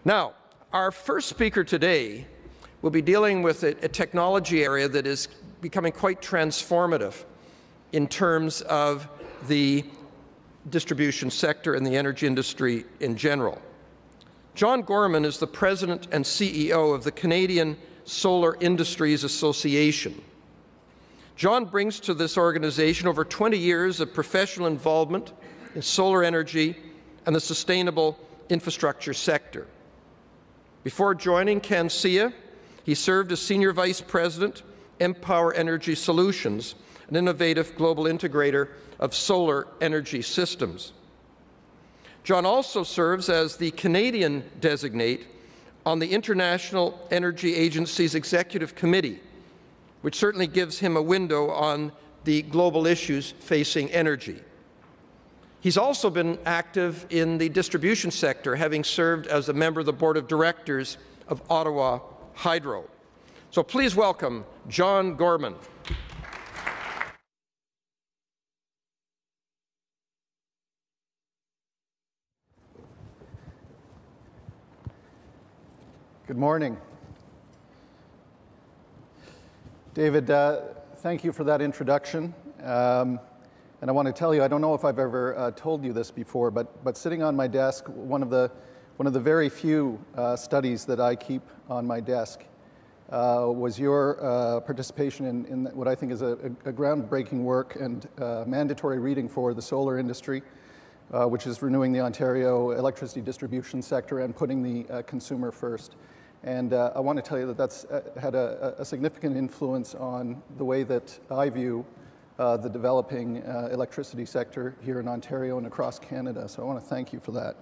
Now, our first speaker today will be dealing with a technology area that is becoming quite transformative in terms of the distribution sector and the energy industry in general. John Gorman is the President and CEO of the Canadian Solar Industries Association. John brings to this organization over 20 years of professional involvement in solar energy and the sustainable infrastructure sector. Before joining CanSIA, he served as Senior Vice President, Empower Energy Solutions, an innovative global integrator of solar energy systems. John also serves as the Canadian designate on the International Energy Agency's Executive Committee, which certainly gives him a window on the global issues facing energy. He's also been active in the distribution sector, having served as a member of the Board of Directors of Ottawa Hydro. So please welcome John Gorman. Good morning. David, thank you for that introduction. And I want to tell you, I don't know if I've ever told you this before, but sitting on my desk, one of the very few studies that I keep on my desk was your participation in what I think is a groundbreaking work and mandatory reading for the solar industry, which is renewing the Ontario electricity distribution sector and putting the consumer first. And I want to tell you that that's had a significant influence on the way that I view the developing electricity sector here in Ontario and across Canada. So I want to thank you for that.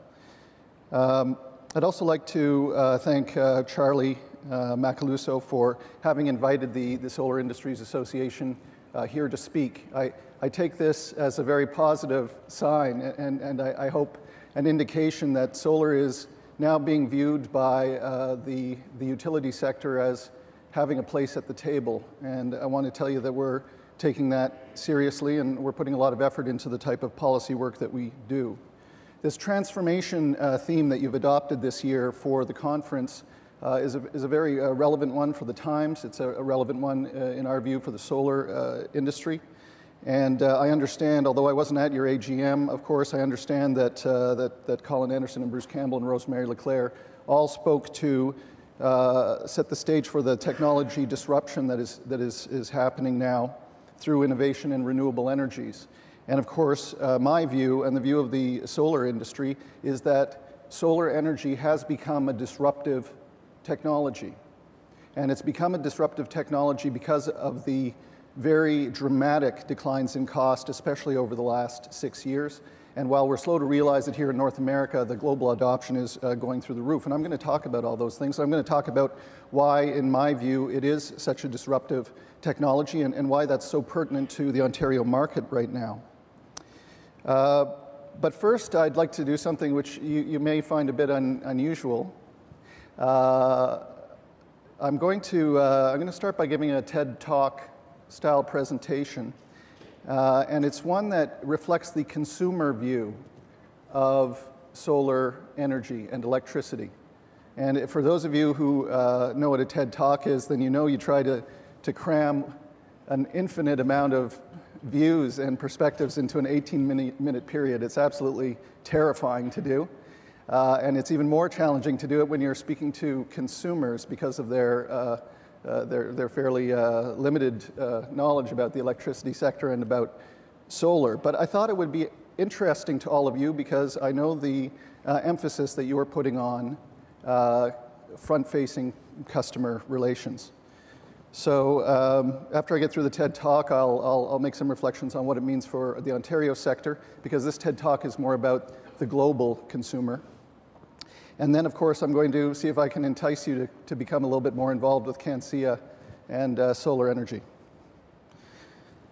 I'd also like to thank Charlie Macaluso for having invited the Solar Industries Association here to speak. I take this as a very positive sign, and I hope an indication that solar is now being viewed by the utility sector as having a place at the table. And I want to tell you that we're taking that seriously, and we're putting a lot of effort into the type of policy work that we do. This transformation theme that you've adopted this year for the conference is a very relevant one for the times. It's a relevant one, in our view, for the solar industry. And I understand, although I wasn't at your AGM, of course, I understand that, that Colin Anderson and Bruce Campbell and Rosemary Leclerc all spoke to set the stage for the technology disruption that is happening now through innovation in renewable energies. And of course, my view and the view of the solar industry is that solar energy has become a disruptive technology. And it's become a disruptive technology because of the very dramatic declines in cost, especially over the last 6 years. And while we're slow to realize it here in North America, the global adoption is going through the roof. And I'm going to talk about all those things. I'm going to talk about why, in my view, it is such a disruptive technology and why that's so pertinent to the Ontario market right now. But first, I'd like to do something which you may find a bit unusual. I'm going to start by giving a TED Talk style presentation. And it's one that reflects the consumer view of solar energy and electricity. And for those of you who know what a TED Talk is, then you know you try to cram an infinite amount of views and perspectives into an 18-minute period. It's absolutely terrifying to do. And it's even more challenging to do it when you're speaking to consumers because of their fairly limited knowledge about the electricity sector and about solar. But I thought it would be interesting to all of you because I know the emphasis that you are putting on front-facing customer relations. So after I get through the TED Talk, I'll make some reflections on what it means for the Ontario sector, because this TED Talk is more about the global consumer. And then, of course, I'm going to see if I can entice you to become a little bit more involved with CanSIA and solar energy.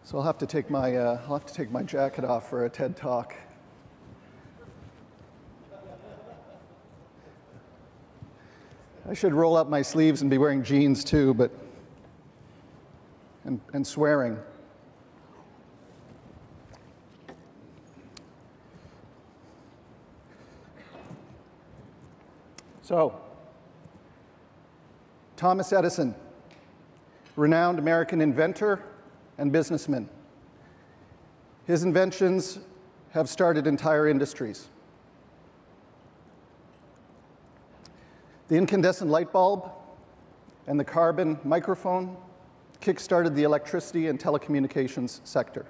So I'll have to take my jacket off for a TED Talk. I should roll up my sleeves and be wearing jeans too, but and swearing. So, Thomas Edison, renowned American inventor and businessman. His inventions have started entire industries. The incandescent light bulb and the carbon microphone kick-started the electricity and telecommunications sector.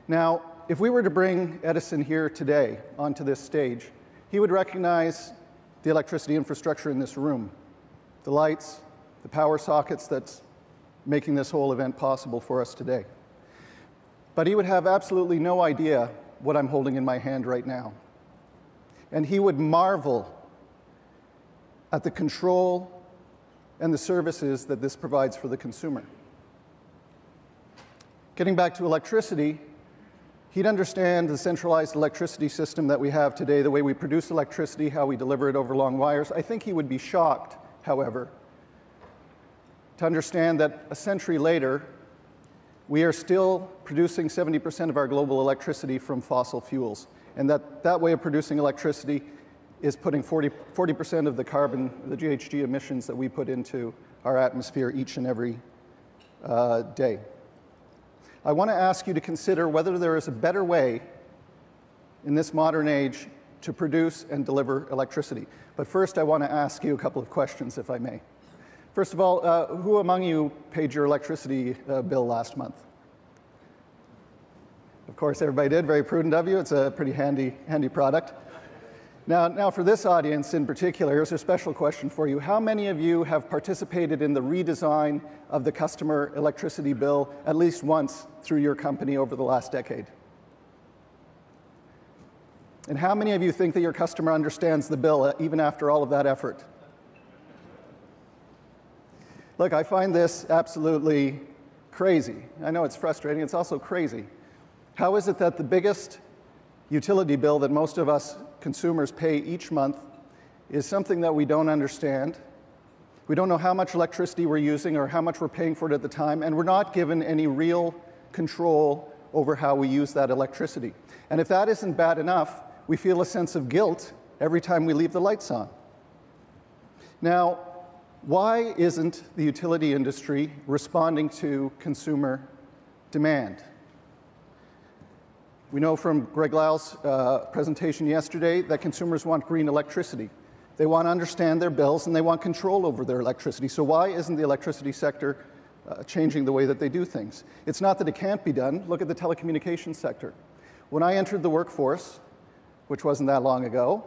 Now, if we were to bring Edison here today onto this stage, he would recognize the electricity infrastructure in this room, the lights, the power sockets that's making this whole event possible for us today. But he would have absolutely no idea what I'm holding in my hand right now. And he would marvel at the control and the services that this provides for the consumer. Getting back to electricity, he'd understand the centralized electricity system that we have today, the way we produce electricity, how we deliver it over long wires. I think he would be shocked, however, to understand that a century later, we are still producing 70% of our global electricity from fossil fuels. And that way of producing electricity is putting 40% of the carbon, the GHG emissions that we put into our atmosphere each and every day. I want to ask you to consider whether there is a better way in this modern age to produce and deliver electricity. But first, I want to ask you a couple of questions, if I may. First of all, who among you paid your electricity bill last month? Of course, everybody did. Very prudent of you. It's a pretty handy product. Now, for this audience in particular, here's a special question for you. How many of you have participated in the redesign of the customer electricity bill at least once through your company over the last decade? And how many of you think that your customer understands the bill even after all of that effort? Look, I find this absolutely crazy. I know it's frustrating. It's also crazy. How is it that the biggest utility bill that most of us consumers pay each month is something that we don't understand? We don't know how much electricity we're using or how much we're paying for it at the time, and we're not given any real control over how we use that electricity. And if that isn't bad enough, we feel a sense of guilt every time we leave the lights on. Now, why isn't the utility industry responding to consumer demand? We know from Greg Lyle's presentation yesterday that consumers want green electricity. They want to understand their bills and they want control over their electricity. So why isn't the electricity sector changing the way that they do things? It's not that it can't be done. Look at the telecommunications sector. When I entered the workforce, which wasn't that long ago,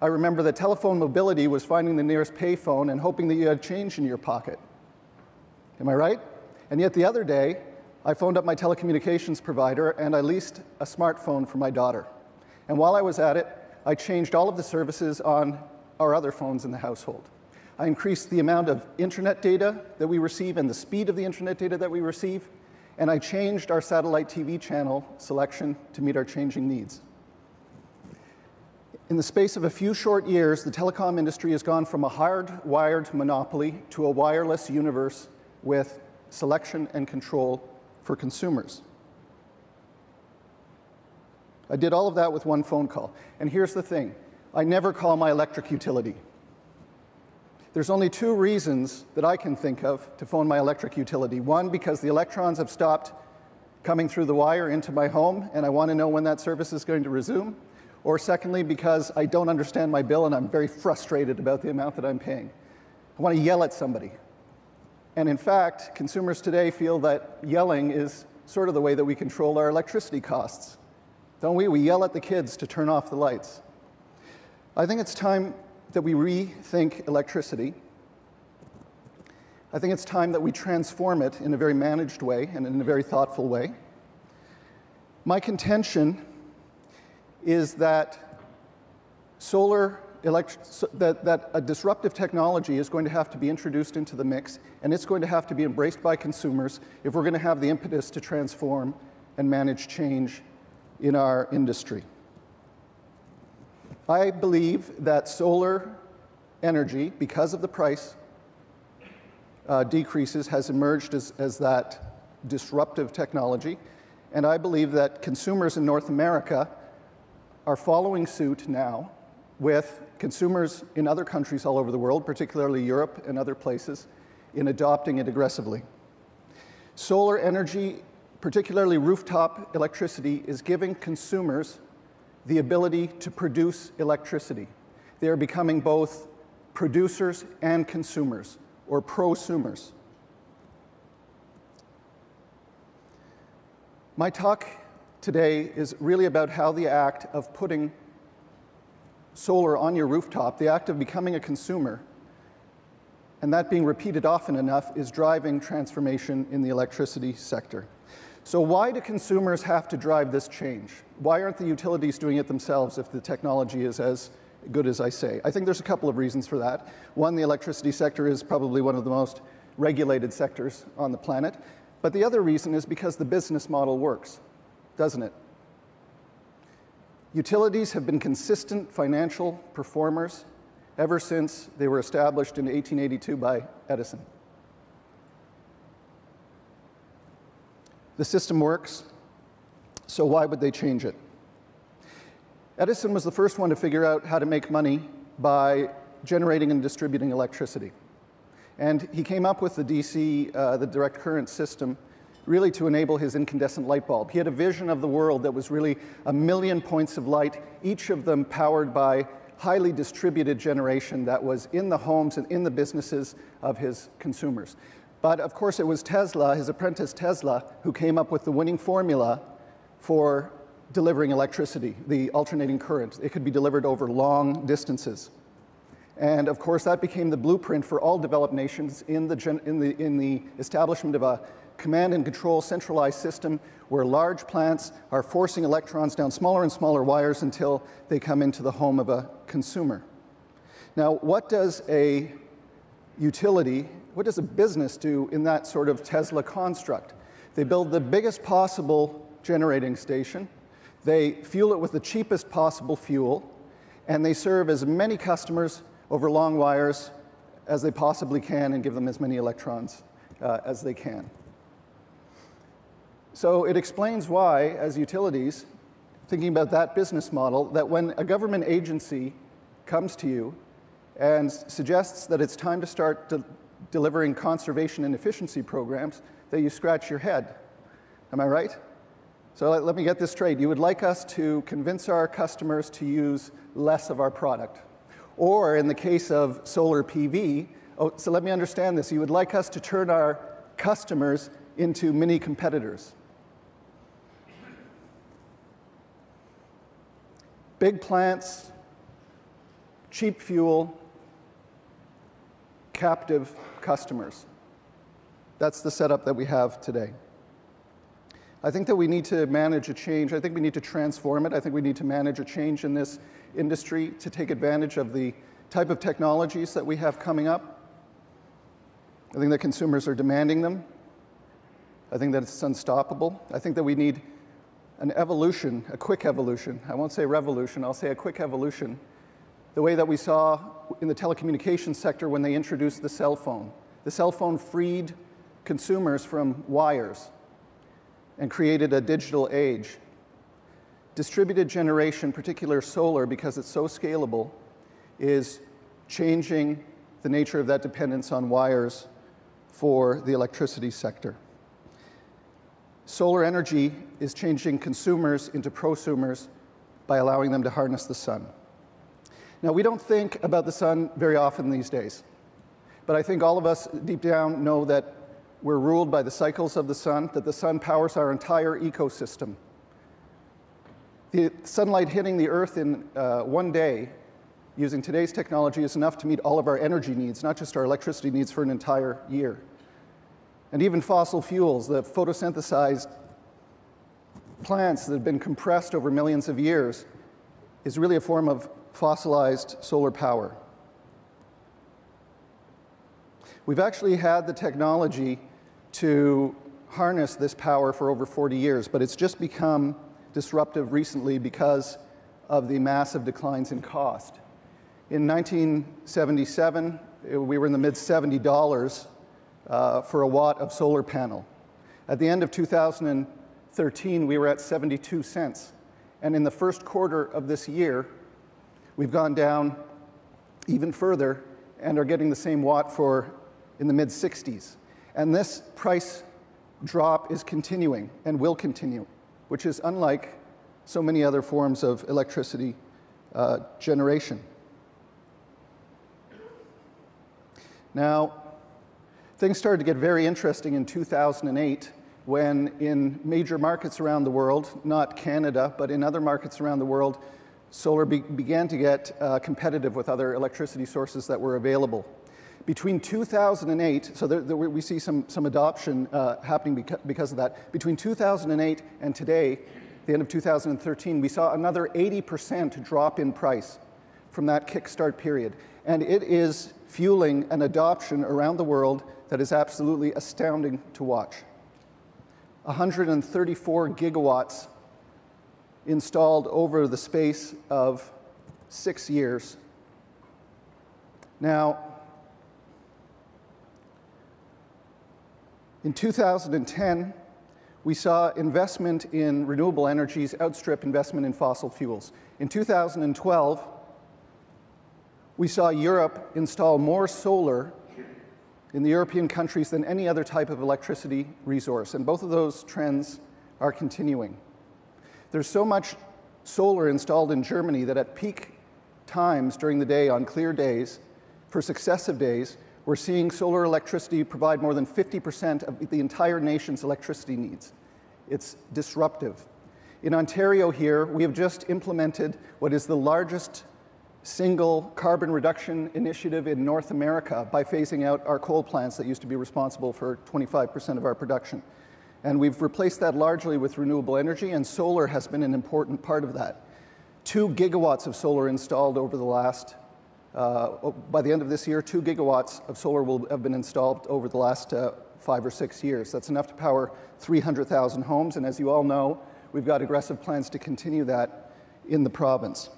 I remember that telephone mobility was finding the nearest payphone and hoping that you had change in your pocket. Am I right? And yet the other day, I phoned up my telecommunications provider and I leased a smartphone for my daughter. And while I was at it, I changed all of the services on our other phones in the household. I increased the amount of internet data that we receive and the speed of the internet data that we receive, and I changed our satellite TV channel selection to meet our changing needs. In the space of a few short years, the telecom industry has gone from a hardwired monopoly to a wireless universe with selection and control for consumers. I did all of that with one phone call. And here's the thing. I never call my electric utility. There's only two reasons that I can think of to phone my electric utility. One, because the electrons have stopped coming through the wire into my home, and I want to know when that service is going to resume. Or secondly, because I don't understand my bill and I'm very frustrated about the amount that I'm paying. I want to yell at somebody. And in fact, consumers today feel that yelling is sort of the way that we control our electricity costs. Don't we? We yell at the kids to turn off the lights. I think it's time that we rethink electricity. I think it's time that we transform it in a very managed way and in a very thoughtful way. My contention is that that a disruptive technology is going to have to be introduced into the mix, and it's going to have to be embraced by consumers if we're going to have the impetus to transform and manage change in our industry. I believe that solar energy, because of the price decreases, has emerged as that disruptive technology, and I believe that consumers in North America are following suit now with consumers in other countries all over the world, particularly Europe and other places, in adopting it aggressively. Solar energy, particularly rooftop electricity, is giving consumers the ability to produce electricity. They are becoming both producers and consumers, or prosumers. My talk today is really about how the act of putting solar on your rooftop, the act of becoming a consumer, and that being repeated often enough, is driving transformation in the electricity sector. So why do consumers have to drive this change? Why aren't the utilities doing it themselves if the technology is as good as I say? I think there's a couple of reasons for that. One, the electricity sector is probably one of the most regulated sectors on the planet. But the other reason is because the business model works, doesn't it? Utilities have been consistent financial performers ever since they were established in 1882 by Edison. The system works, so why would they change it? Edison was the first one to figure out how to make money by generating and distributing electricity. And he came up with the DC, the direct current system, really to enable his incandescent light bulb. He had a vision of the world that was really 1,000,000 points of light, each of them powered by highly distributed generation that was in the homes and in the businesses of his consumers. But of course it was Tesla, his apprentice Tesla, who came up with the winning formula for delivering electricity, the alternating current. It could be delivered over long distances. And of course, that became the blueprint for all developed nations in the establishment of a command and control centralized system where large plants are forcing electrons down smaller and smaller wires until they come into the home of a consumer. Now, what does a utility, what does a business do in that sort of Tesla construct? They build the biggest possible generating station, they fuel it with the cheapest possible fuel, and they serve as many customers over long wires as they possibly can and give them as many electrons as they can. So it explains why, as utilities, thinking about that business model, that when a government agency comes to you and suggests that it's time to start delivering conservation and efficiency programs, that you scratch your head. Am I right? So let me get this straight. You would like us to convince our customers to use less of our product. Or in the case of solar PV, so let me understand this. You would like us to turn our customers into mini competitors. Big plants, cheap fuel, captive customers. That's the setup that we have today. I think that we need to manage a change. I think we need to transform it. I think we need to manage a change in this industry to take advantage of the type of technologies that we have coming up. I think that consumers are demanding them. I think that it's unstoppable. I think that we need an evolution, a quick evolution. I won't say revolution, I'll say a quick evolution. The way that we saw in the telecommunications sector when they introduced the cell phone. The cell phone freed consumers from wires and created a digital age. Distributed generation, particular solar, because it's so scalable, is changing the nature of that dependence on wires for the electricity sector. Solar energy is changing consumers into prosumers by allowing them to harness the sun. Now, we don't think about the sun very often these days, but I think all of us deep down know that we're ruled by the cycles of the sun, that the sun powers our entire ecosystem. The sunlight hitting the Earth in one day using today's technology is enough to meet all of our energy needs, not just our electricity needs for an entire year. And even fossil fuels, the photosynthesized plants that have been compressed over millions of years, is really a form of fossilized solar power. We've actually had the technology to harness this power for over 40 years, but it's just become disruptive recently because of the massive declines in cost. In 1977, we were in the mid-$70 for a watt of solar panel. At the end of 2013, we were at 72 cents. And in the first quarter of this year, we've gone down even further and are getting the same watt for in the mid-60s. And this price drop is continuing and will continue, which is unlike so many other forms of electricity generation. Now, things started to get very interesting in 2008 when in major markets around the world, not Canada, but in other markets around the world, solar began to get competitive with other electricity sources that were available. Between 2008, so we see some adoption happening because of that. Between 2008 and today, the end of 2013, we saw another 80% drop in price from that kickstart period. And it is fueling an adoption around the world that is absolutely astounding to watch. 134 gigawatts installed over the space of 6 years. Now, in 2010, we saw investment in renewable energies outstrip investment in fossil fuels. In 2012, we saw Europe install more solar in the European countries than any other type of electricity resource, and both of those trends are continuing. There's so much solar installed in Germany that at peak times during the day, on clear days, for successive days, we're seeing solar electricity provide more than 50% of the entire nation's electricity needs. It's disruptive. In Ontario here, we have just implemented what is the largest single carbon reduction initiative in North America by phasing out our coal plants that used to be responsible for 25% of our production. And we've replaced that largely with renewable energy, and solar has been an important part of that. 2 gigawatts of solar installed over the last, by the end of this year, 2 gigawatts of solar will have been installed over the last 5 or 6 years. That's enough to power 300,000 homes, and as you all know, we've got aggressive plans to continue that in the province.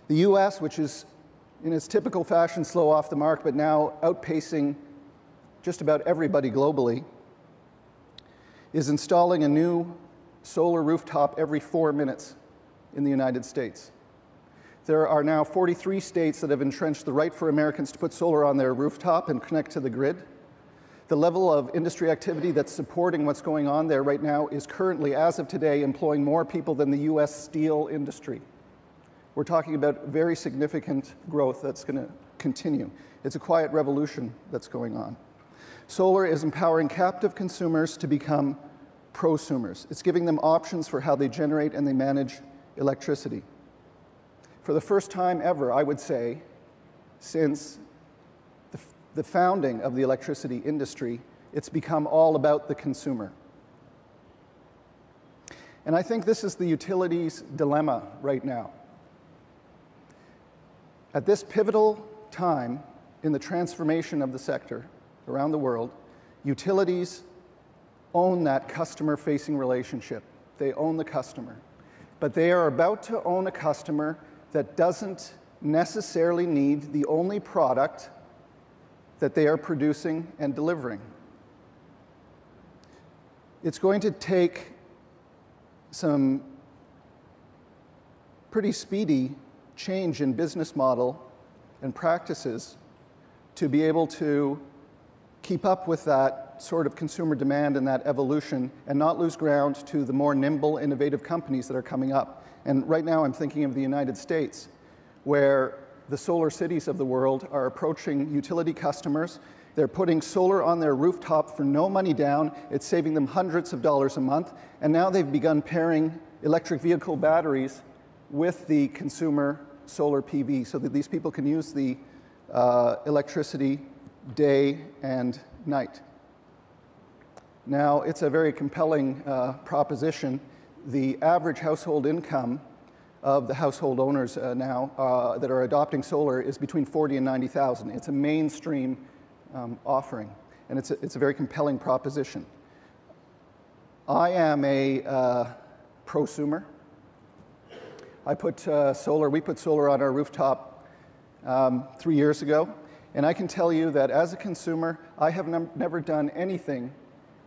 The US, which is in its typical fashion slow off the mark, but now outpacing just about everybody globally, is installing a new solar rooftop every 4 minutes in the United States. There are now 43 states that have entrenched the right for Americans to put solar on their rooftop and connect to the grid. The level of industry activity that's supporting what's going on there right now is currently, as of today, employing more people than the US steel industry. We're talking about very significant growth that's going to continue. It's a quiet revolution that's going on. Solar is empowering captive consumers to become prosumers. It's giving them options for how they generate and they manage electricity. For the first time ever, I would say, since the founding of the electricity industry, it's become all about the consumer. And I think this is the utilities' dilemma right now. At this pivotal time in the transformation of the sector around the world, utilities own that customer-facing relationship. They own the customer. But they are about to own a customer that doesn't necessarily need the only product that they are producing and delivering. It's going to take some pretty speedy change in business model and practices to be able to keep up with that sort of consumer demand and that evolution and not lose ground to the more nimble, innovative companies that are coming up. And right now I'm thinking of the United States, where the solar cities of the world are approaching utility customers. They're putting solar on their rooftop for no money down. It's saving them hundreds of dollars a month. And now they've begun pairing electric vehicle batteries with the consumer solar PV so that these people can use the electricity day and night. Now, it's a very compelling proposition. The average household income of the household owners now that are adopting solar is between $40,000 and $90,000. It's a mainstream offering, and it's a very compelling proposition. I am a prosumer. We put solar on our rooftop 3 years ago, and I can tell you that as a consumer, I have never done anything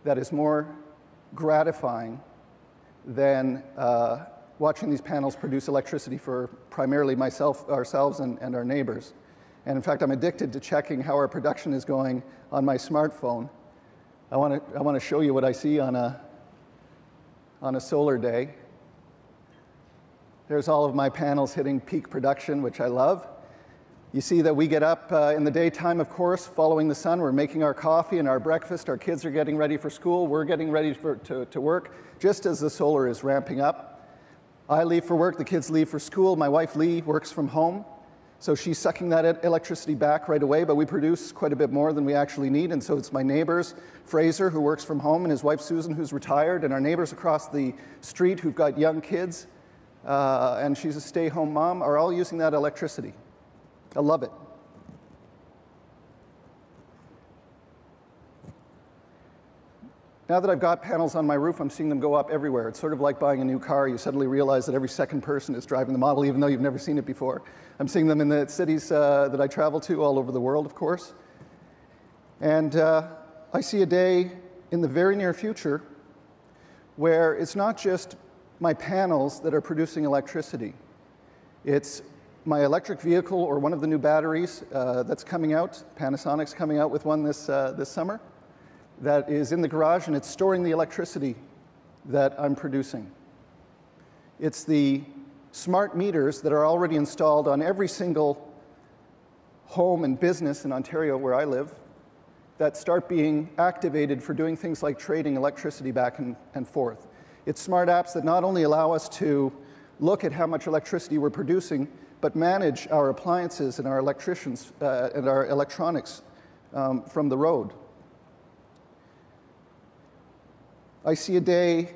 that is more gratifying than watching these panels produce electricity for primarily ourselves and our neighbors. And in fact, I'm addicted to checking how our production is going on my smartphone. I want to show you what I see on a solar day. There's all of my panels hitting peak production, which I love. You see that we get up in the daytime, of course, following the sun. We're making our coffee and our breakfast. Our kids are getting ready for school. We're getting ready to work, just as the solar is ramping up. I leave for work. The kids leave for school. My wife, Lee, works from home. So she's sucking that electricity back right away, but we produce quite a bit more than we actually need. And so it's my neighbors, Fraser, who works from home, and his wife, Susan, who's retired, and our neighbors across the street who've got young kids, and she's a stay-home mom, are all using that electricity. I love it. Now that I've got panels on my roof, I'm seeing them go up everywhere. It's sort of like buying a new car. You suddenly realize that every second person is driving the model, even though you've never seen it before. I'm seeing them in the cities that I travel to all over the world, of course. And I see a day in the very near future where it's not just my panels that are producing electricity. It's my electric vehicle or one of the new batteries that's coming out. Panasonic's coming out with one this summer. That is in the garage, and it's storing the electricity that I'm producing. It's the smart meters that are already installed on every single home and business in Ontario where I live that start being activated for doing things like trading electricity back and forth. It's smart apps that not only allow us to look at how much electricity we're producing, but manage our appliances and our electricians and our electronics from the road. I see a day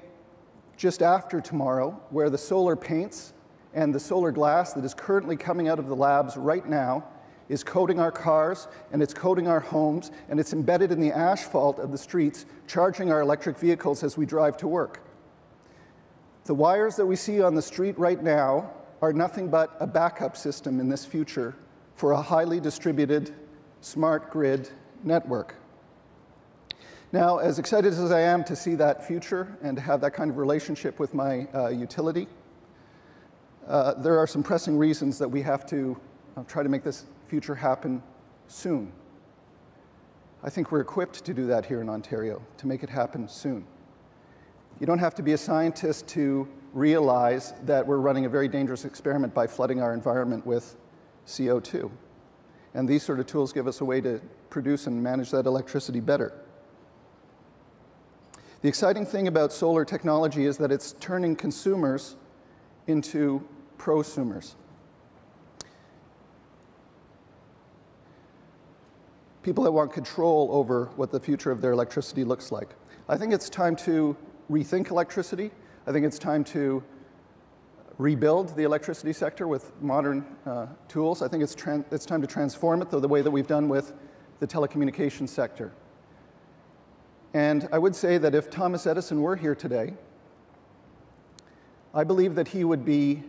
just after tomorrow where the solar paints and the solar glass that is currently coming out of the labs right now is coating our cars, and it's coating our homes, and it's embedded in the asphalt of the streets, charging our electric vehicles as we drive to work. The wires that we see on the street right now are nothing but a backup system in this future for a highly distributed smart grid network. Now, as excited as I am to see that future and to have that kind of relationship with my utility, there are some pressing reasons that we have to try to make this future happen soon. I think we're equipped to do that here in Ontario, to make it happen soon. You don't have to be a scientist to realize that we're running a very dangerous experiment by flooding our environment with CO2. And these sort of tools give us a way to produce and manage that electricity better. The exciting thing about solar technology is that it's turning consumers into prosumers. People that want control over what the future of their electricity looks like. I think it's time to rethink electricity. I think it's time to rebuild the electricity sector with modern tools. I think it's time to transform it the way that we've done with the telecommunications sector. And I would say that if Thomas Edison were here today, I believe that he would be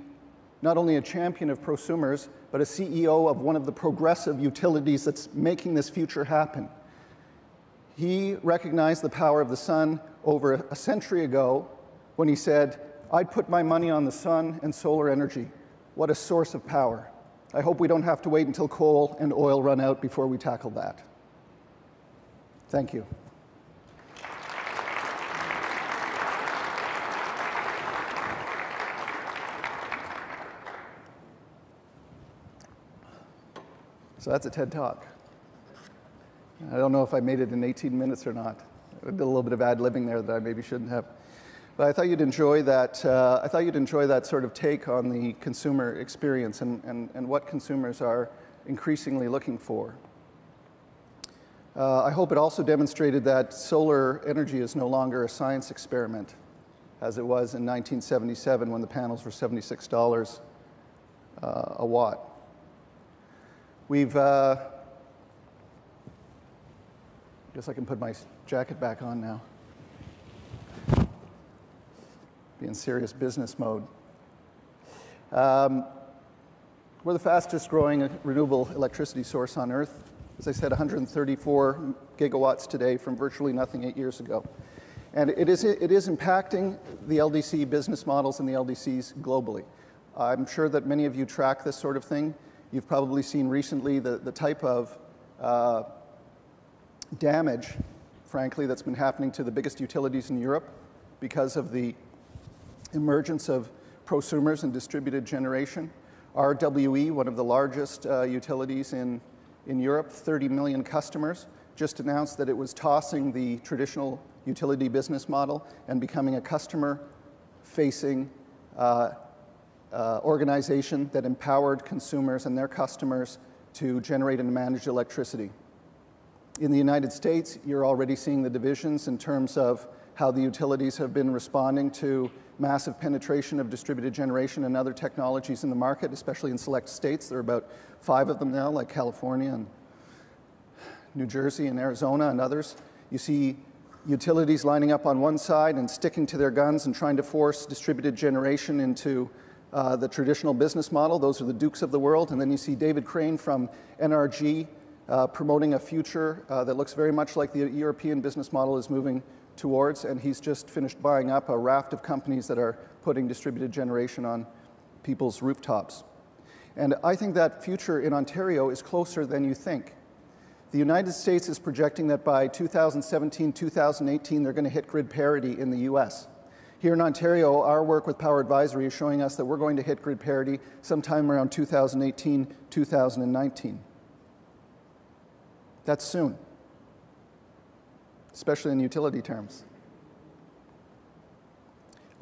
not only a champion of prosumers, but a CEO of one of the progressive utilities that's making this future happen. He recognized the power of the sun over a century ago when he said, "I'd put my money on the sun and solar energy. What a source of power." I hope we don't have to wait until coal and oil run out before we tackle that. Thank you. So that's a TED Talk. I don't know if I made it in 18 minutes or not. I did a little bit of ad-libbing there that I maybe shouldn't have. But I thought you'd enjoy that. I thought you'd enjoy that sort of take on the consumer experience and what consumers are increasingly looking for. I hope it also demonstrated that solar energy is no longer a science experiment, as it was in 1977 when the panels were $76 a watt. We've, I guess I can put my jacket back on now. Be in serious business mode. We're the fastest growing renewable electricity source on Earth. As I said, 134 gigawatts today from virtually nothing 8 years ago. And it is impacting the LDC business models and the LDCs globally. I'm sure that many of you track this sort of thing. You've probably seen recently the type of damage, frankly, that's been happening to the biggest utilities in Europe because of the emergence of prosumers and distributed generation. RWE, one of the largest utilities in Europe, 30 million customers, just announced that it was tossing the traditional utility business model and becoming a customer-facing organization that empowered consumers and their customers to generate and manage electricity. In the United States, you're already seeing the divisions in terms of how the utilities have been responding to massive penetration of distributed generation and other technologies in the market, especially in select states. There are about 5 of them now, like California and New Jersey and Arizona and others. You see utilities lining up on one side and sticking to their guns and trying to force distributed generation into the traditional business model. Those are the dukes of the world. And then you see David Crane from NRG promoting a future that looks very much like the European business model is moving towards, and he's just finished buying up a raft of companies that are putting distributed generation on people's rooftops. And I think that future in Ontario is closer than you think. The United States is projecting that by 2017, 2018, they're going to hit grid parity in the US. Here in Ontario, our work with Power Advisory is showing us that we're going to hit grid parity sometime around 2018, 2019. That's soon, especially in utility terms.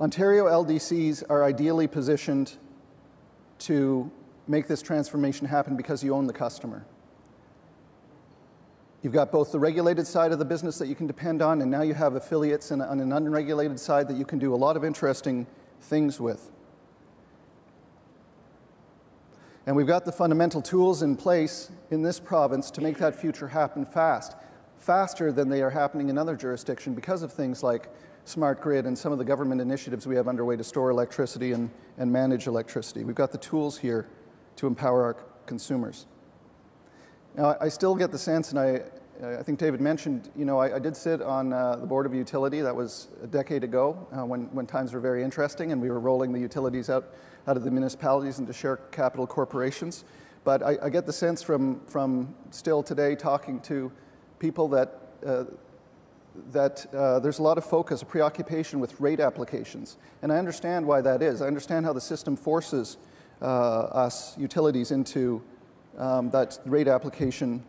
Ontario LDCs are ideally positioned to make this transformation happen because you own the customer. You've got both the regulated side of the business that you can depend on, and now you have affiliates on an unregulated side that you can do a lot of interesting things with. And we've got the fundamental tools in place in this province to make that future happen faster than they are happening in other jurisdictions because of things like smart grid and some of the government initiatives we have underway to store electricity and manage electricity. We've got the tools here to empower our consumers. Now, I still get the sense, and I think David mentioned, you know, I did sit on the board of a utility. That was a decade ago when times were very interesting and we were rolling the utilities out of the municipalities into share capital corporations. But I get the sense from still today talking to people that there's a lot of focus, a preoccupation with rate applications. And I understand why that is. I understand how the system forces us utilities into that rate application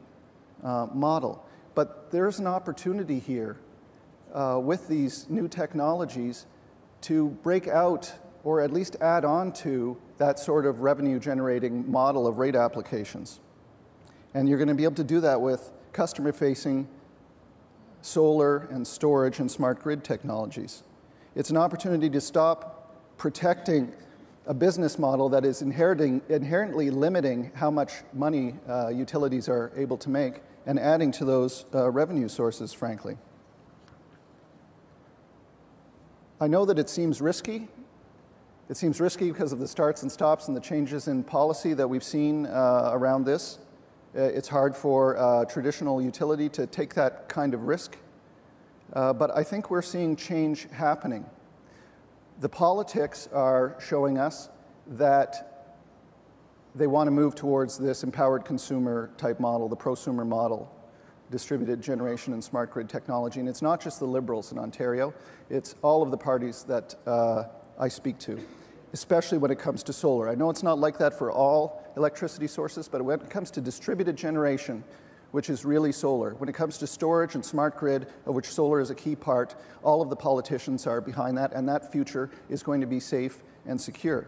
model. But there's an opportunity here with these new technologies to break out or at least add on to that sort of revenue generating model of rate applications. And you're going to be able to do that with customer facing solar and storage and smart grid technologies. It's an opportunity to stop protecting a business model that is inherently limiting how much money utilities are able to make and adding to those revenue sources, frankly. I know that it seems risky. It seems risky because of the starts and stops and the changes in policy that we've seen around this. It's hard for a traditional utility to take that kind of risk. But I think we're seeing change happening. The politics are showing us that they want to move towards this empowered consumer type model, the prosumer model, distributed generation and smart grid technology. And it's not just the Liberals in Ontario, it's all of the parties that I speak to, especially when it comes to solar. I know it's not like that for all electricity sources, but when it comes to distributed generation, which is really solar, when it comes to storage and smart grid, of which solar is a key part, all of the politicians are behind that, and that future is going to be safe and secure.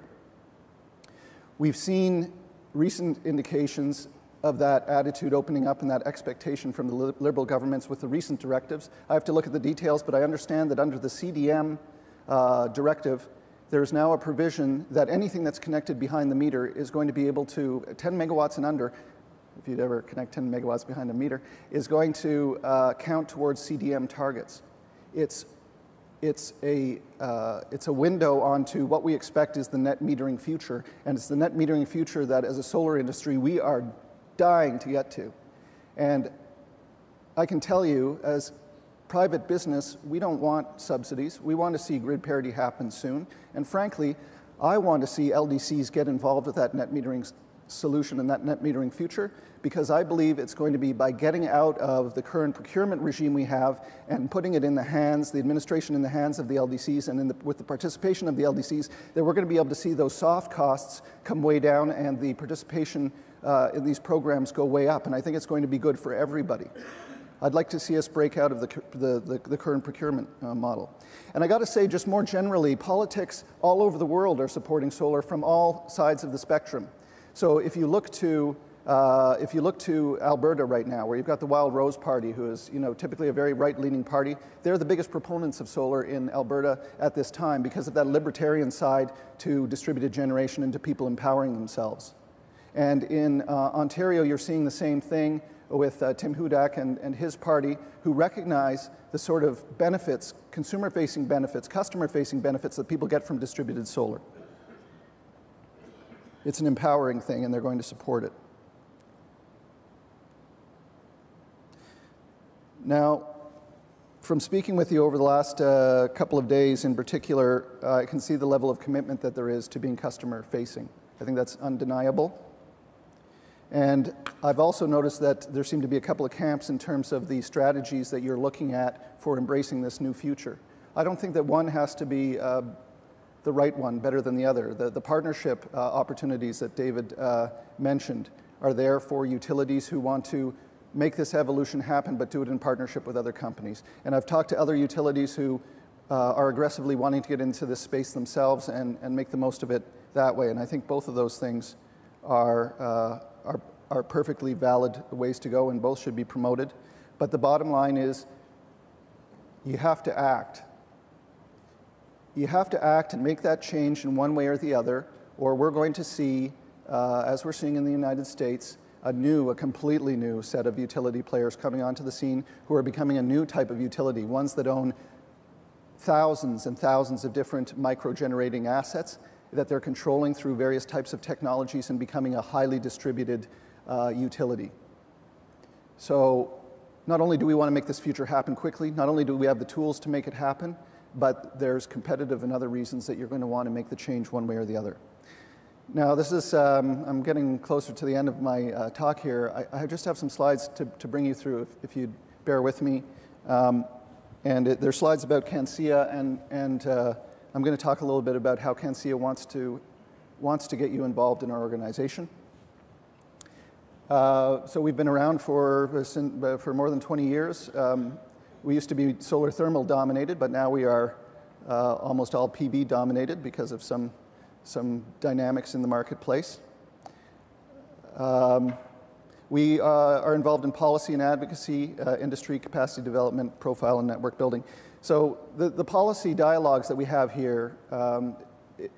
We've seen recent indications of that attitude opening up and that expectation from the Liberal governments with the recent directives. I have to look at the details, but I understand that under the CDM directive, there's now a provision that anything that's connected behind the meter is going to be able to, 10 megawatts and under, if you'd ever connect 10 megawatts behind a meter, is going to count towards CDM targets. It's a window onto what we expect is the net metering future, and it's the net metering future that as a solar industry we are dying to get to. And I can tell you, as private business, we don't want subsidies. We want to see grid parity happen soon. And frankly, I want to see LDCs get involved with that net metering solution and that net metering future, because I believe it's going to be by getting out of the current procurement regime we have and putting it in the hands, the administration in the hands of the LDCs, and with the participation of the LDCs, that we're going to be able to see those soft costs come way down and the participation in these programs go way up. And I think it's going to be good for everybody. I'd like to see us break out of the current procurement model. And I got to say, just more generally, politics all over the world are supporting solar from all sides of the spectrum. So if you look to Alberta right now, where you've got the Wild Rose Party, who is typically a very right-leaning party, they're the biggest proponents of solar in Alberta at this time because of that libertarian side to distributed generation and to people empowering themselves. And in Ontario, you're seeing the same thing with Tim Hudak and his party, who recognize the sort of benefits, consumer-facing benefits, customer-facing benefits that people get from distributed solar. It's an empowering thing, and they're going to support it. Now, from speaking with you over the last couple of days in particular, I can see the level of commitment that there is to being customer-facing. I think that's undeniable. And I've also noticed that there seem to be a couple of camps in terms of the strategies that you're looking at for embracing this new future. I don't think that one has to be the right one better than the other. The partnership opportunities that David mentioned are there for utilities who want to make this evolution happen, but do it in partnership with other companies. And I've talked to other utilities who are aggressively wanting to get into this space themselves and make the most of it that way. And I think both of those things are perfectly valid ways to go, and both should be promoted. But the bottom line is, you have to act. You have to act and make that change in one way or the other, or we're going to see, as we're seeing in the United States, a completely new set of utility players coming onto the scene who are becoming a new type of utility, ones that own thousands and thousands of different micro-generating assets that they're controlling through various types of technologies and becoming a highly distributed utility. So not only do we want to make this future happen quickly, not only do we have the tools to make it happen, but there's competitive and other reasons that you're going to want to make the change one way or the other. Now, this is, I'm getting closer to the end of my talk here. I just have some slides to bring you through, if you'd bear with me. They're slides about CanSIA, and I'm going to talk a little bit about how CanSIA wants to get you involved in our organization. So we've been around for more than 20 years. We used to be solar thermal dominated, but now we are almost all PV dominated because of some dynamics in the marketplace. We are involved in policy and advocacy, industry capacity development, profile, and network building. So the policy dialogues that we have here,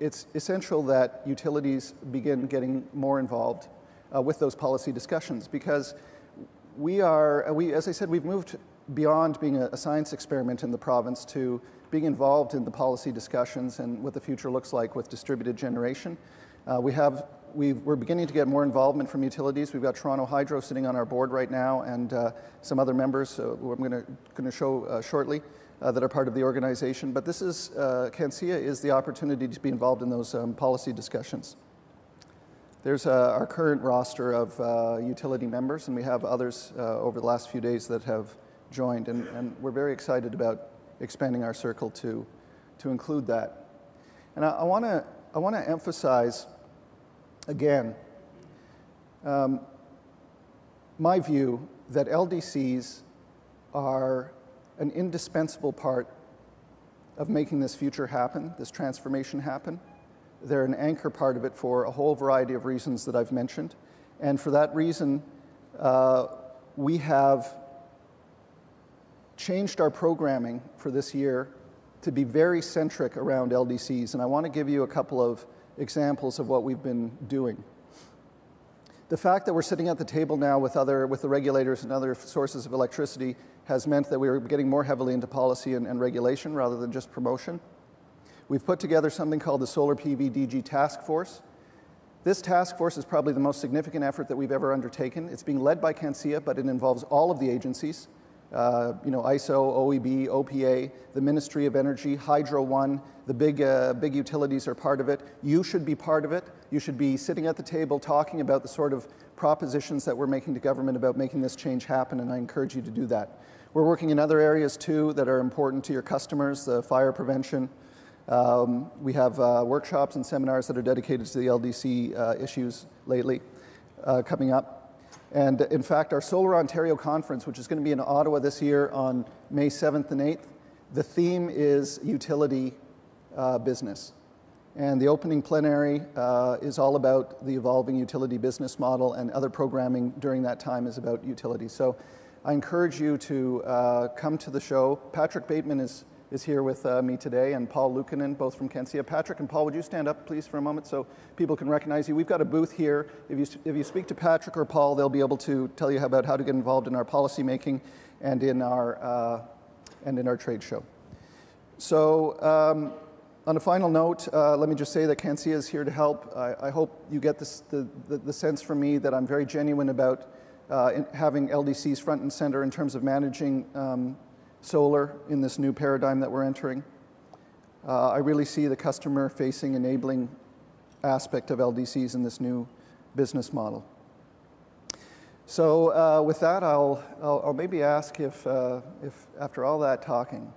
it's essential that utilities begin getting more involved with those policy discussions, because as I said, we've moved beyond being a science experiment in the province to being involved in the policy discussions and what the future looks like with distributed generation. We're beginning to get more involvement from utilities. We've got Toronto Hydro sitting on our board right now, and some other members who I'm going to show shortly that are part of the organization. But this is, CanSIA is the opportunity to be involved in those policy discussions. There's our current roster of utility members, and we have others over the last few days that have joined, and we're very excited about expanding our circle to include that. And I want to emphasize again my view that LDCs are an indispensable part of making this future happen, this transformation happen. They're an anchor part of it for a whole variety of reasons that I've mentioned. And for that reason, we have changed our programming for this year to be very centric around LDCs. And I want to give you a couple of examples of what we've been doing. The fact that we're sitting at the table now with the regulators and other sources of electricity has meant that we're getting more heavily into policy and regulation rather than just promotion. We've put together something called the Solar PV DG Task Force. This task force is probably the most significant effort that we've ever undertaken. It's being led by CanSIA, but it involves all of the agencies, ISO, OEB, OPA, the Ministry of Energy, Hydro One, the big utilities are part of it. You should be part of it. You should be sitting at the table talking about the sort of propositions that we're making to government about making this change happen, and I encourage you to do that. We're working in other areas too that are important to your customers, fire prevention. We have workshops and seminars that are dedicated to the LDC issues lately coming up. And in fact, our Solar Ontario conference, which is going to be in Ottawa this year on May 7th and 8th, the theme is utility business. And the opening plenary is all about the evolving utility business model, and other programming during that time is about utilities. So I encourage you to come to the show. Patrick Bateman is here with me today, and Paul Luukkonen, both from CanSIA. Patrick and Paul, would you stand up, please, for a moment so people can recognize you? We've got a booth here. If you speak to Patrick or Paul, they'll be able to tell you about how to get involved in our policy making and in our trade show. So on a final note, let me just say that CanSIA is here to help. I hope you get the sense from me that I'm very genuine about having LDCs front and center in terms of managing solar in this new paradigm that we're entering. I really see the customer-facing enabling aspect of LDCs in this new business model. So with that, I'll maybe ask if after all that talking,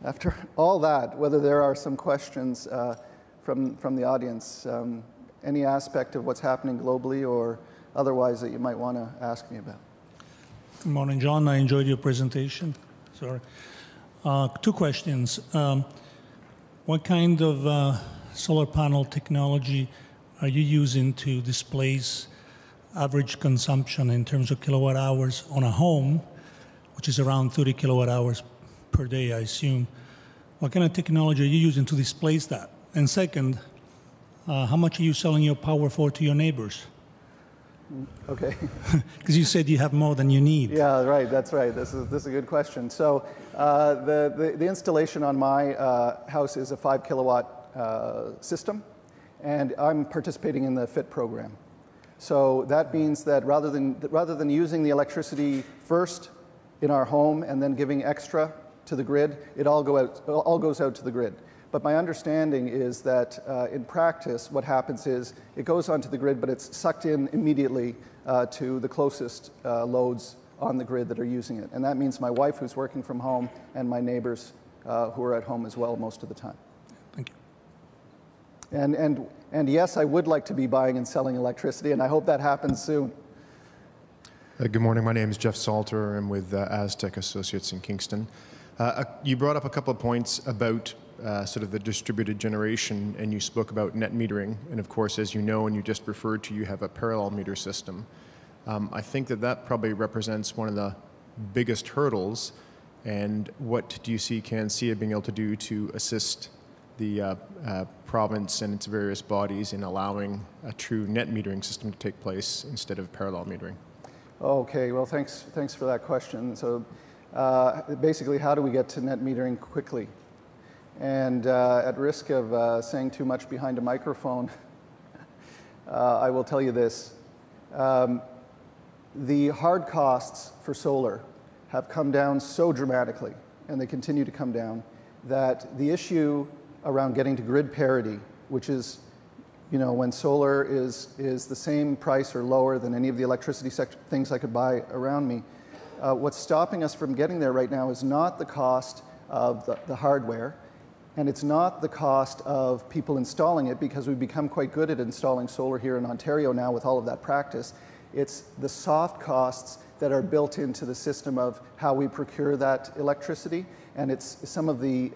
after all that, whether there are some questions from the audience, any aspect of what's happening globally or otherwise that you might want to ask me about. Good morning, John. I enjoyed your presentation. Sorry. Two questions. What kind of solar panel technology are you using to displace average consumption in terms of kilowatt hours on a home, which is around 30 kilowatt hours per day, I assume? What kind of technology are you using to displace that? And second, how much are you selling your power for to your neighbors? Okay. Because you said you have more than you need. Yeah, right. That's right. This is a good question. So the installation on my house is a 5 kilowatt system, and I'm participating in the FIT program. So that means that rather than using the electricity first in our home and then giving extra to the grid, it all goes out to the grid. But my understanding is that in practice, what happens is it goes onto the grid, but it's sucked in immediately to the closest loads on the grid that are using it. And that means my wife, who's working from home, and my neighbors who are at home as well most of the time. Thank you. And yes, I would like to be buying and selling electricity, and I hope that happens soon. Good morning. My name is Jeff Salter. I'm with Aztec Associates in Kingston. You brought up a couple of points about sort of the distributed generation, and you spoke about net metering. And of course, as you know, and you just referred to, you have a parallel meter system. I think that probably represents one of the biggest hurdles. And what do you see CanSIA being able to do to assist the province and its various bodies in allowing a true net metering system to take place instead of parallel metering? Okay, well, thanks for that question. So basically, how do we get to net metering quickly? And at risk of saying too much behind a microphone, I will tell you this. The hard costs for solar have come down so dramatically, and they continue to come down, that the issue around getting to grid parity, which is, when solar is the same price or lower than any of the electricity things I could buy around me, what's stopping us from getting there right now is not the cost of the hardware, and it's not the cost of people installing it, because we've become quite good at installing solar here in Ontario now with all of that practice. It's the soft costs that are built into the system of how we procure that electricity, and it's some of the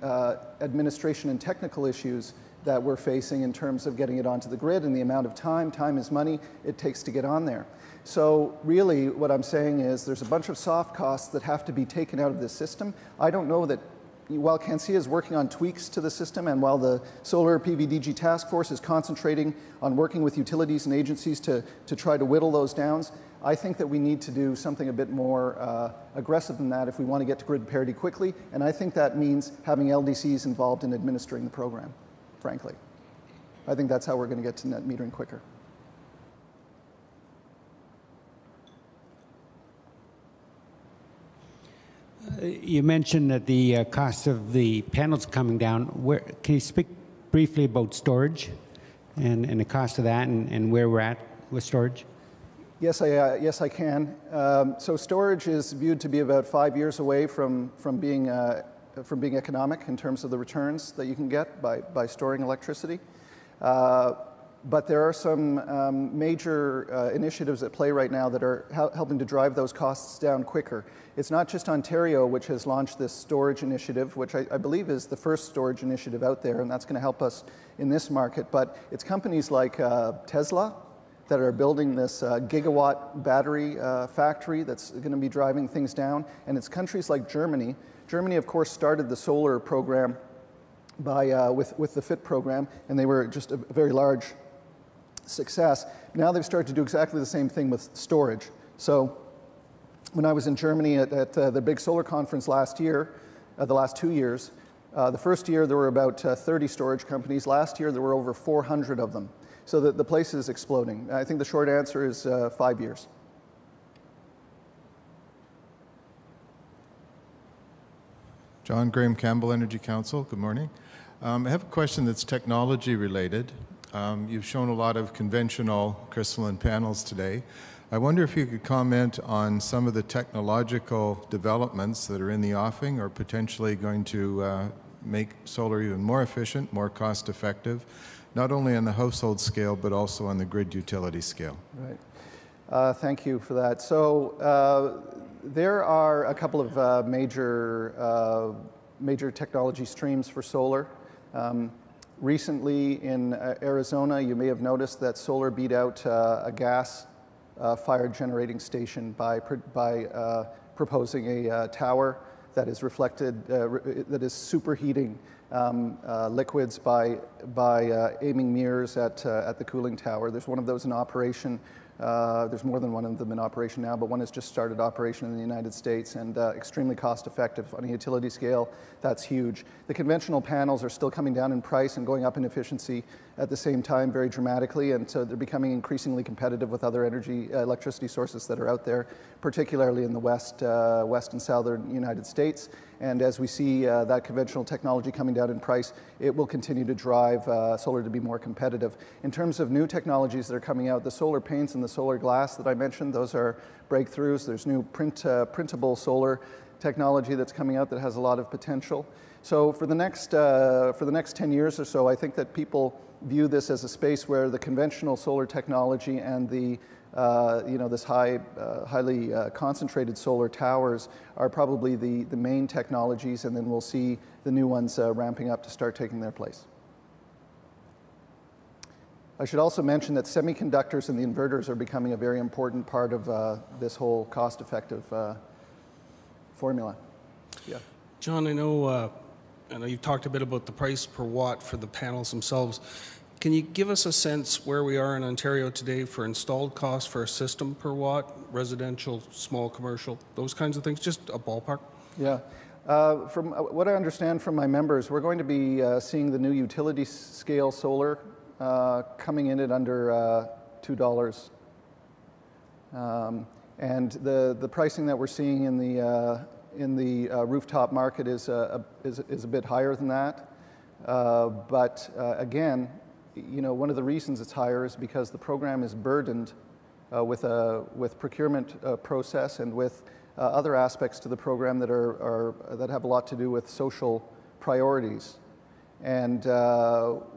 administration and technical issues that we're facing in terms of getting it onto the grid and the amount of time is money, it takes to get on there. So really what I'm saying is there's a bunch of soft costs that have to be taken out of this system. I don't know that while CanSIA is working on tweaks to the system, and while the Solar PVDG Task Force is concentrating on working with utilities and agencies to try to whittle those down, I think that we need to do something a bit more aggressive than that if we want to get to grid parity quickly, and I think that means having LDCs involved in administering the program, frankly. I think that's how we're going to get to net metering quicker. You mentioned that the cost of the panels coming down. Can you speak briefly about storage and the cost of that and where we're at with storage? Yes, I can. So storage is viewed to be about 5 years away from being economic in terms of the returns that you can get by storing electricity. But there are some major initiatives at play right now that are helping to drive those costs down quicker. It's not just Ontario which has launched this storage initiative, which I believe is the first storage initiative out there, and that's going to help us in this market. But it's companies like Tesla that are building this gigawatt battery factory that's going to be driving things down. And it's countries like Germany. Germany, of course, started the solar program with the FIT program, and they were just a very large success. Now they've started to do exactly the same thing with storage. So when I was in Germany at the big solar conference last year, the last 2 years, the first year there were about 30 storage companies. Last year there were over 400 of them. So the place is exploding. I think the short answer is 5 years. John Graham Campbell, Energy Council. Good morning. I have a question that's technology related. You've shown a lot of conventional crystalline panels today. I wonder if you could comment on some of the technological developments that are in the offing or potentially going to make solar even more efficient, more cost effective, not only on the household scale, but also on the grid utility scale. Right. Thank you for that. So there are a couple of major technology streams for solar. Recently in Arizona, you may have noticed that solar beat out a gas-fired generating station by proposing a tower that is reflected, that is superheating liquids by aiming mirrors at the cooling tower. There's one of those in operation. There's more than one of them in operation now, but one has just started operation in the United States and extremely cost effective. On a utility scale, that's huge. The conventional panels are still coming down in price and going up in efficiency at the same time very dramatically, and so they're becoming increasingly competitive with other electricity sources that are out there, particularly in the west and southern United States. And as we see that conventional technology coming down in price, it will continue to drive solar to be more competitive. In terms of new technologies that are coming out, the solar paints and the solar glass that I mentioned, those are breakthroughs. There's new printable solar technology that's coming out that has a lot of potential. So for the next 10 years or so, I think that people view this as a space where the conventional solar technology and the this highly concentrated solar towers are probably the main technologies, and then we'll see the new ones ramping up to start taking their place. I should also mention that semiconductors and the inverters are becoming a very important part of this whole cost-effective formula. Yeah. John, I know you've talked a bit about the price per watt for the panels themselves. Can you give us a sense where we are in Ontario today for installed costs for a system per watt, residential, small commercial, those kinds of things, just a ballpark? Yeah. From what I understand from my members, we're going to be seeing the new utility scale solar coming in at under $2. And the pricing that we're seeing in the rooftop market is a bit higher than that. But again, one of the reasons it's higher is because the program is burdened with procurement process and with other aspects to the program that have a lot to do with social priorities. And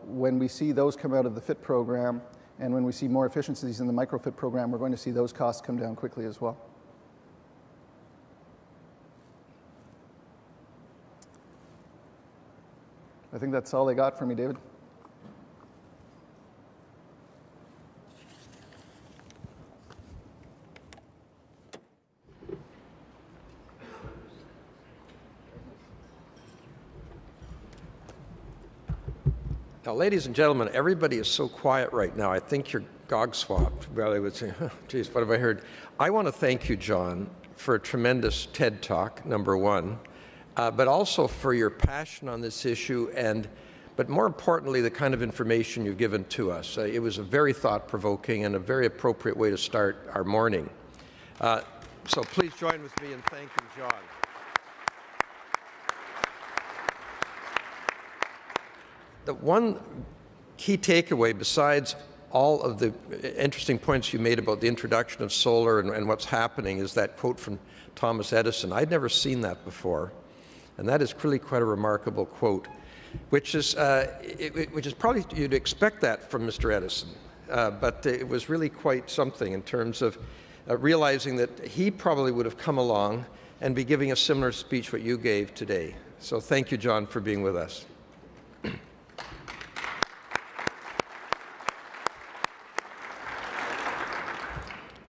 when we see those come out of the FIT program, and when we see more efficiencies in the microfit program, we're going to see those costs come down quickly as well. I think that's all they got for me, David. Now, ladies and gentlemen, everybody is so quiet right now. I think you're gog-swapped. Well, they would say, oh, geez, what have I heard? I want to thank you, John, for a tremendous TED Talk, number one, but also for your passion on this issue, but more importantly, the kind of information you've given to us. It was a very thought-provoking and a very appropriate way to start our morning. So please join with me in thanking John. the one key takeaway, besides all of the interesting points you made about the introduction of solar and what's happening, is that quote from Thomas Edison. I'd never seen that before, and that is really quite a remarkable quote, which is probably, you'd expect that from Mr. Edison, but it was really quite something in terms of realizing that he probably would have come along and be giving a similar speech what you gave today. So thank you, John, for being with us.